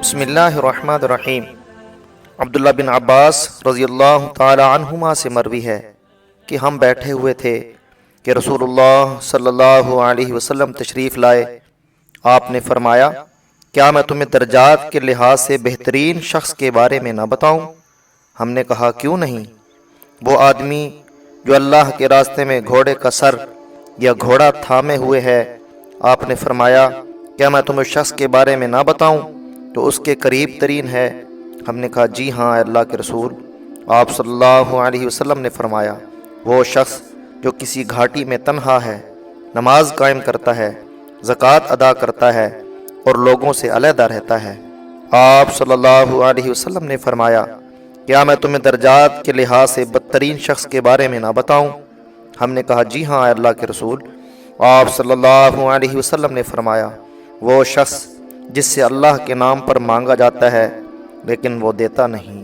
بسم اللہ الرحمن الرحیم۔ عبداللہ بن عباس رضی اللہ تعالی عنہما سے مروی ہے کہ ہم بیٹھے ہوئے تھے کہ رسول اللہ صلی اللہ علیہ وسلم تشریف لائے۔ آپ نے فرمایا، کیا میں تمہیں درجات کے لحاظ سے بہترین شخص کے بارے میں نہ بتاؤں؟ ہم نے کہا کیوں نہیں؟ وہ آدمی جو اللہ کے راستے میں گھوڑے کا سر یا گھوڑا تھامے ہوئے ہے۔ آپ نے فرمایا، کیا میں تمہیں شخص کے بارے میں نہ بتاؤں تو اس کے قریب ترین ہے؟ ہم نے کہا جی ہاں اللہ کے رسول۔ آپ صلی اللہ علیہ وسلم نے فرمایا، وہ شخص جو کسی گھاٹی میں تنہا ہے، نماز قائم کرتا ہے، زکوٰۃ ادا کرتا ہے اور لوگوں سے علیحدہ رہتا ہے۔ آپ صلی اللہ علیہ وسلم نے فرمایا، کیا میں تمہیں درجات کے لحاظ سے بدترین شخص کے بارے میں نہ بتاؤں؟ ہم نے کہا جی ہاں اللہ کے رسول۔ آپ صلی اللہ علیہ وسلم نے فرمایا، وہ شخص جس سے اللہ کے نام پر مانگا جاتا ہے لیکن وہ دیتا نہیں۔